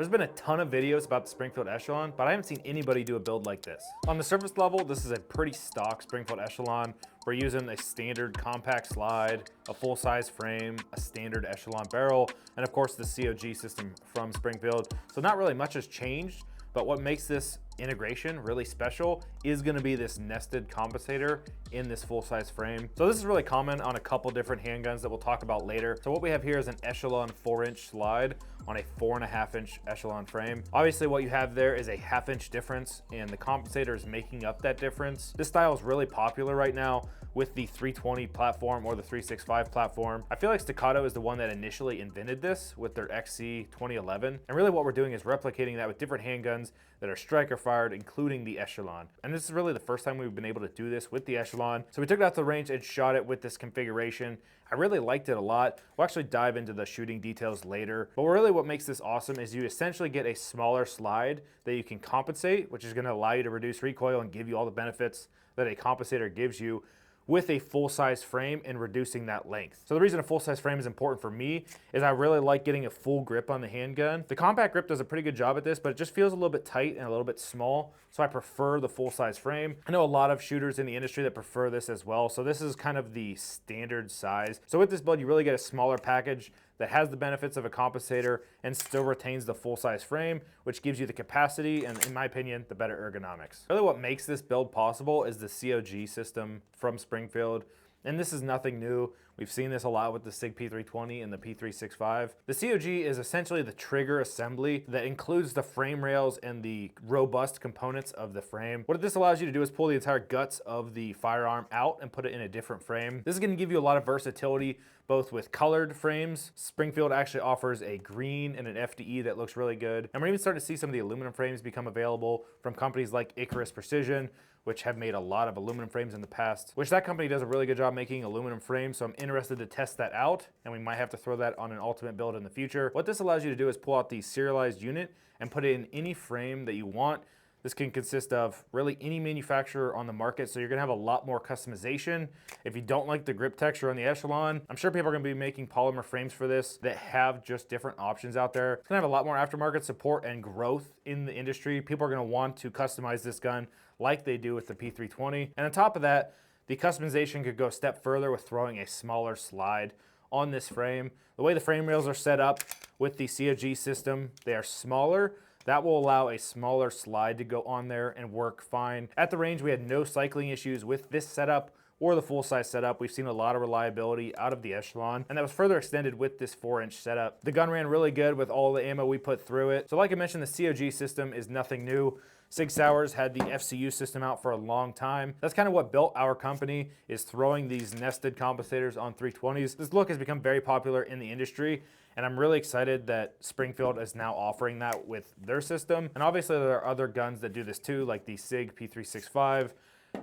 There's been a ton of videos about the Springfield Echelon, but I haven't seen anybody do a build like this. On the surface level, this is a pretty stock Springfield Echelon. We're using a standard compact slide, a full-size frame, a standard Echelon barrel, and of course the COG system from Springfield. So not really much has changed, but what makes this integration really special is gonna be this nested compensator in this full-size frame. So this is really common on a couple different handguns that we'll talk about later. So what we have here is an Echelon 4-inch slide on a 4.5-inch Echelon frame. Obviously what you have there is a 1/2-inch difference, and the compensator is making up that difference. This style is really popular right now with the 320 platform or the 365 platform. I feel like Staccato is the one that initially invented this with their XC 2011. And really what we're doing is replicating that with different handguns that are striker fired, including the Echelon. And this is really the first time we've been able to do this with the Echelon. So we took it out to the range and shot it with this configuration. I really liked it a lot. We'll actually dive into the shooting details later. But really what makes this awesome is you essentially get a smaller slide that you can compensate, which is gonna allow you to reduce recoil and give you all the benefits that a compensator gives you, with a full-size frame and reducing that length. So the reason a full-size frame is important for me is I really like getting a full grip on the handgun. The compact grip does a pretty good job at this, but it just feels a little bit tight and a little bit small, so I prefer the full-size frame. I know a lot of shooters in the industry that prefer this as well, so this is kind of the standard size. So with this build, you really get a smaller package that has the benefits of a compensator and still retains the full-size frame, which gives you the capacity and, in my opinion, the better ergonomics. Really what makes this build possible is the COG system from Springfield. And this is nothing new. We've seen this a lot with the SIG P320 and the P365. The COG is essentially the trigger assembly that includes the frame rails and the robust components of the frame. What this allows you to do is pull the entire guts of the firearm out and put it in a different frame. This is gonna give you a lot of versatility, both with colored frames. Springfield actually offers a green and an FDE that looks really good. And we're even starting to see some of the aluminum frames become available from companies like Icarus Precision, which have made a lot of aluminum frames in the past, which that company does a really good job making aluminum frames. So I'm interested to test that out, and we might have to throw that on an ultimate build in the future. What this allows you to do is pull out the serialized unit and put it in any frame that you want. This can consist of really any manufacturer on the market, so you're gonna have a lot more customization. If you don't like the grip texture on the Echelon, I'm sure people are gonna be making polymer frames for this that have just different options out there. It's gonna have a lot more aftermarket support and growth in the industry. People are gonna want to customize this gun like they do with the P320. And on top of that, the customization could go a step further with throwing a smaller slide on this frame. The way the frame rails are set up with the COG system, they are smaller. That will allow a smaller slide to go on there and work fine. At the range, we had no cycling issues with this setup or the full-size setup. We've seen a lot of reliability out of the Echelon, and that was further extended with this 4-inch setup. The gun ran really good with all the ammo we put through it. So like I mentioned, the COG system is nothing new. Sig Sauer's had the FCU system out for a long time. That's kind of what built our company, is throwing these nested compensators on 320s. This look has become very popular in the industry, and I'm really excited that Springfield is now offering that with their system. And obviously there are other guns that do this too, like the SIG P365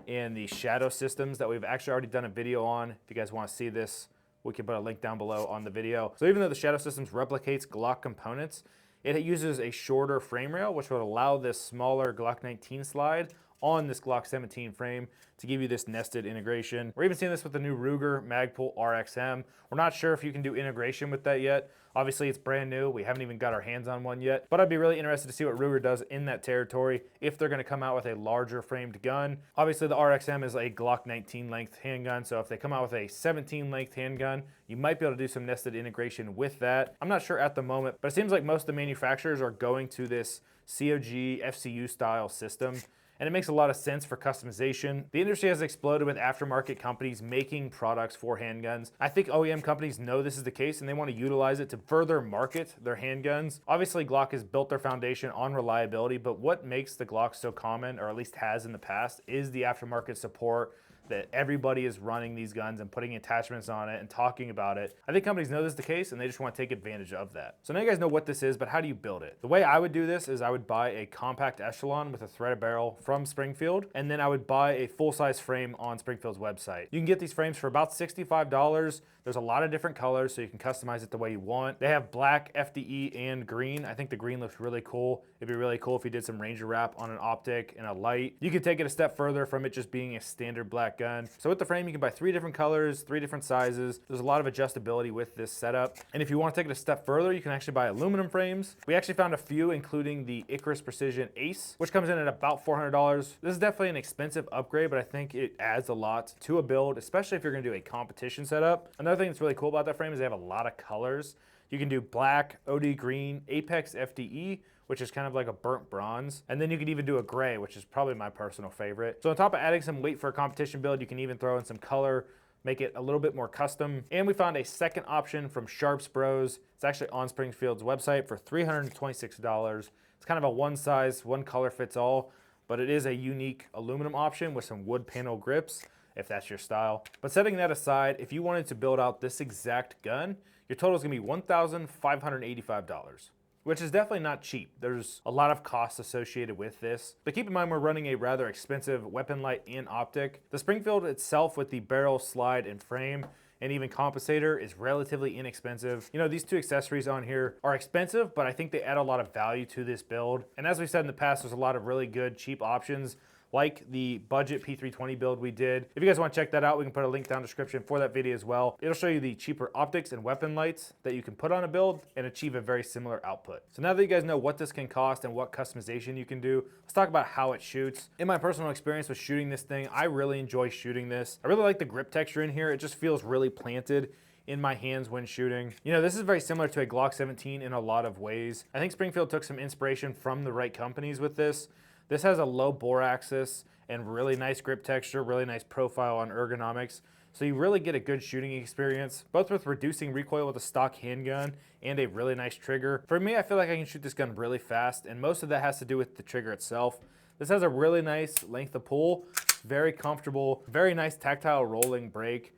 and the Shadow systems that we've actually already done a video on. If you guys want to see this, we can put a link down below on the video. So even though the Shadow systems replicates Glock components, it uses a shorter frame rail, which would allow this smaller Glock 19 slide on this Glock 17 frame to give you this nested integration. We're even seeing this with the new Ruger Magpul RXM. We're not sure if you can do integration with that yet. Obviously it's brand new. We haven't even got our hands on one yet, but I'd be really interested to see what Ruger does in that territory if they're gonna come out with a larger framed gun. Obviously the RXM is a Glock 19 length handgun, so if they come out with a 17 length handgun, you might be able to do some nested integration with that. I'm not sure at the moment, but it seems like most of the manufacturers are going to this COG FCU style system, and it makes a lot of sense for customization. The industry has exploded with aftermarket companies making products for handguns. I think OEM companies know this is the case and they want to utilize it to further market their handguns. Obviously, Glock has built their foundation on reliability, but what makes the Glock so common, or at least has in the past, is the aftermarket support that everybody is running these guns and putting attachments on it and talking about it. I think companies know this is the case and they just want to take advantage of that. So now you guys know what this is, but how do you build it? The way I would do this is I would buy a compact Echelon with a threaded barrel from Springfield, and then I would buy a full-size frame on Springfield's website. You can get these frames for about $65. There's a lot of different colors, so you can customize it the way you want. They have black, FDE, and green. I think the green looks really cool. It'd be really cool if you did some Ranger wrap on an optic and a light. You could take it a step further from it just being a standard black compact gun. So with the frame, you can buy 3 different colors, 3 different sizes. There's a lot of adjustability with this setup. And if you want to take it a step further, you can actually buy aluminum frames. We actually found a few, including the Icarus Precision Ace, which comes in at about $400. This is definitely an expensive upgrade, but I think it adds a lot to a build, especially if you're gonna do a competition setup. Another thing that's really cool about that frame is they have a lot of colors. You can do black, OD green, Apex FDE, which is kind of like a burnt bronze. And then you can even do a gray, which is probably my personal favorite. So on top of adding some weight for a competition build, you can even throw in some color, make it a little bit more custom. And we found a second option from Sharps Bros. It's actually on Springfield's website for $326. It's kind of a one size, one color fits all, but it is a unique aluminum option with some wood panel grips, if that's your style. But setting that aside, if you wanted to build out this exact gun, your total is gonna be $1,585, which is definitely not cheap. There's a lot of costs associated with this, but keep in mind we're running a rather expensive weapon light and optic. The Springfield itself with the barrel, slide, and frame, and even compensator is relatively inexpensive. You know, these 2 accessories on here are expensive, but I think they add a lot of value to this build. And as we said in the past, there's a lot of really good, cheap options like the budget P320 build we did. If you guys want to check that out, we can put a link down in the description for that video as well. It'll show you the cheaper optics and weapon lights that you can put on a build and achieve a very similar output. So now that you guys know what this can cost and what customization you can do, let's talk about how it shoots. In my personal experience with shooting this thing, I really enjoy shooting this. I really like the grip texture in here. It just feels really planted in my hands when shooting. You know, this is very similar to a Glock 17 in a lot of ways. I think Springfield took some inspiration from the right companies with this. This has a low bore axis and really nice grip texture, really nice profile on ergonomics. So you really get a good shooting experience, both with reducing recoil with a stock handgun and a really nice trigger. For me, I feel like I can shoot this gun really fast, and most of that has to do with the trigger itself. This has a really nice length of pull, very comfortable, very nice tactile rolling break.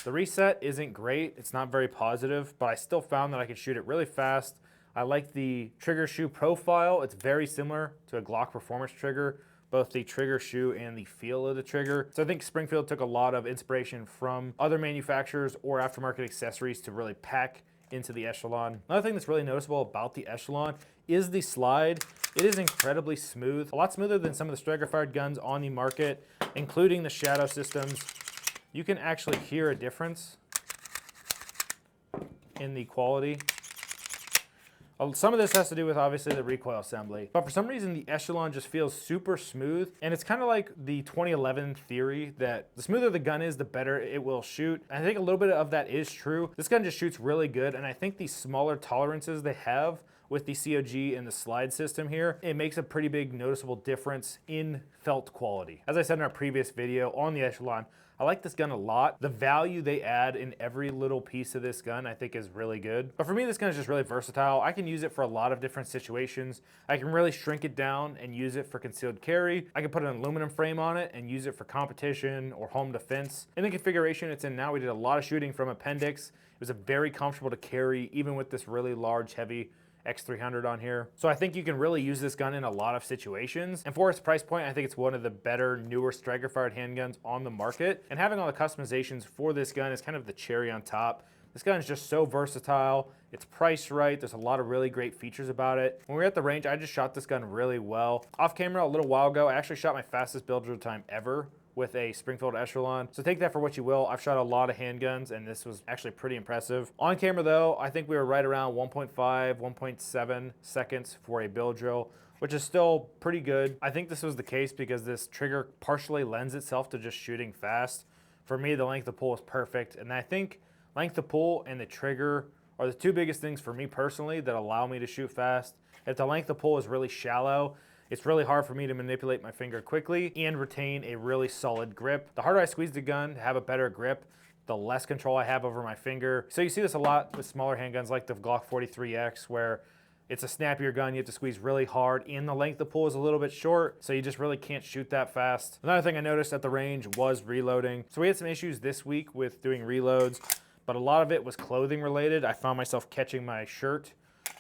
The reset isn't great, it's not very positive, but I still found that I could shoot it really fast. I like the trigger shoe profile. It's very similar to a Glock performance trigger, both the trigger shoe and the feel of the trigger. So I think Springfield took a lot of inspiration from other manufacturers or aftermarket accessories to really pack into the Echelon. Another thing that's really noticeable about the Echelon is the slide. It is incredibly smooth, a lot smoother than some of the striker-fired guns on the market, including the shadow systems. You can actually hear a difference in the quality. Some of this has to do with obviously the recoil assembly, but for some reason the Echelon just feels super smooth, and it's kind of like the 2011 theory that the smoother the gun is, the better it will shoot. And I think a little bit of that is true. This gun just shoots really good, and I think the smaller tolerances they have with the COG and the slide system here, it makes a pretty big noticeable difference in felt quality. As I said in our previous video on the Echelon, I like this gun a lot. The value they add in every little piece of this gun I think is really good. But for me, this gun is just really versatile. I can use it for a lot of different situations. I can really shrink it down and use it for concealed carry. I can put an aluminum frame on it and use it for competition or home defense. In the configuration it's in now, we did a lot of shooting from appendix. It was a very comfortable to carry, even with this really large, heavy X300 on here. So I think you can really use this gun in a lot of situations. And for its price point, I think it's one of the better, newer striker-fired handguns on the market. And having all the customizations for this gun is kind of the cherry on top. This gun is just so versatile. It's priced right. There's a lot of really great features about it. When we were at the range, I just shot this gun really well. Off camera a little while ago, I actually shot my fastest build drill time ever with a Springfield Echelon. So take that for what you will. I've shot a lot of handguns and this was actually pretty impressive. On camera though, I think we were right around 1.5, 1.7 seconds for a build drill, which is still pretty good. I think this was the case because this trigger partially lends itself to just shooting fast. For me, the length of pull is perfect. And I think length of pull and the trigger are the 2 biggest things for me personally that allow me to shoot fast. If the length of pull is really shallow, it's really hard for me to manipulate my finger quickly and retain a really solid grip. The harder I squeeze the gun to have a better grip, the less control I have over my finger. So you see this a lot with smaller handguns like the Glock 43X, where it's a snappier gun, you have to squeeze really hard, and the length of pull is a little bit short, so you just really can't shoot that fast. Another thing I noticed at the range was reloading. So we had some issues this week with doing reloads, but a lot of it was clothing related. I found myself catching my shirt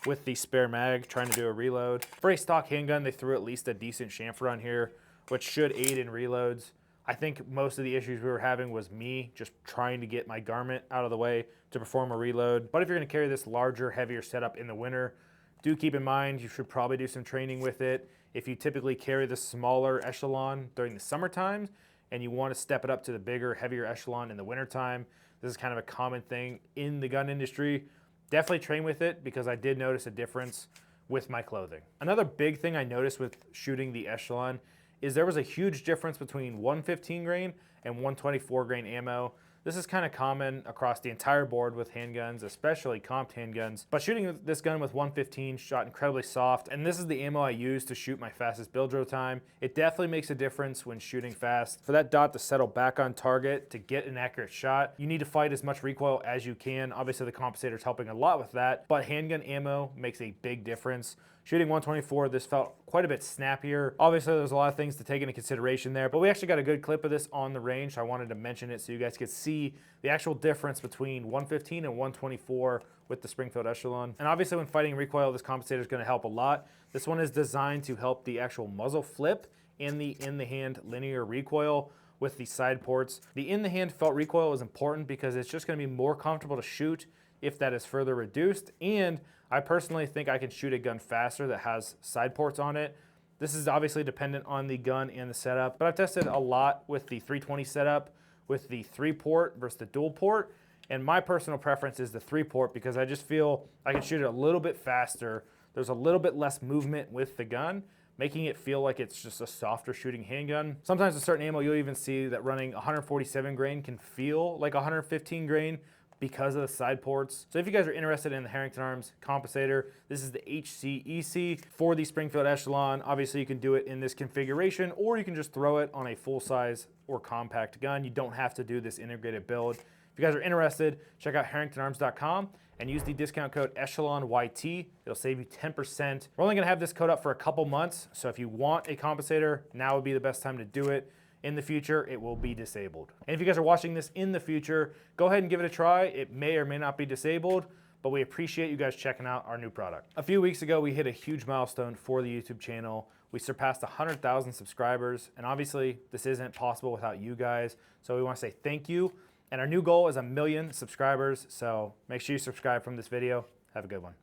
with the spare mag trying to do a reload. For a stock handgun, they threw at least a decent chamfer on here, which should aid in reloads. I think most of the issues we were having was me just trying to get my garment out of the way to perform a reload. But if you're gonna carry this larger, heavier setup in the winter, do keep in mind you should probably do some training with it. If you typically carry the smaller Echelon during the summer times, and you want to step it up to the bigger, heavier echelon in the wintertime. This is kind of a common thing in the gun industry. Definitely train with it because I did notice a difference with my clothing. Another big thing I noticed with shooting the echelon is there was a huge difference between 115 grain and 124 grain ammo. This is kind of common across the entire board with handguns, especially comped handguns. But shooting this gun with 115 shot incredibly soft, and this is the ammo I use to shoot my fastest build drill time. It definitely makes a difference when shooting fast. For that dot to settle back on target to get an accurate shot, you need to fight as much recoil as you can. Obviously the compensator is helping a lot with that, but handgun ammo makes a big difference. Shooting 124, this felt quite a bit snappier. Obviously, there's a lot of things to take into consideration there, but we actually got a good clip of this on the range, so I wanted to mention it so you guys could see the actual difference between 115 and 124 with the Springfield Echelon. And obviously, when fighting recoil, this compensator is gonna help a lot. This one is designed to help the actual muzzle flip and the in-the-hand linear recoil with the side ports. The in-the-hand felt recoil is important because it's just gonna be more comfortable to shoot if that is further reduced, and I personally think I can shoot a gun faster that has side ports on it. This is obviously dependent on the gun and the setup, but I've tested a lot with the 320 setup with the 3-port versus the dual port, and my personal preference is the 3-port because I just feel I can shoot it a little bit faster. There's a little bit less movement with the gun, making it feel like it's just a softer shooting handgun. Sometimes with certain ammo, you'll even see that running 147 grain can feel like 115 grain, because of the side ports. So if you guys are interested in the Herrington Arms compensator, this is the HCEC for the Springfield Echelon. Obviously you can do it in this configuration, or you can just throw it on a full size or compact gun. You don't have to do this integrated build. If you guys are interested, check out HerringtonArms.com and use the discount code EchelonYT. It'll save you 10%. We're only gonna have this code up for a couple months, so if you want a compensator, now would be the best time to do it. In the future, it will be disabled. And if you guys are watching this in the future, go ahead and give it a try. It may or may not be disabled, but we appreciate you guys checking out our new product. A few weeks ago, we hit a huge milestone for the YouTube channel. We surpassed 100,000 subscribers, and obviously this isn't possible without you guys. So we want to say thank you. And our new goal is 1 million subscribers. So make sure you subscribe from this video. Have a good one.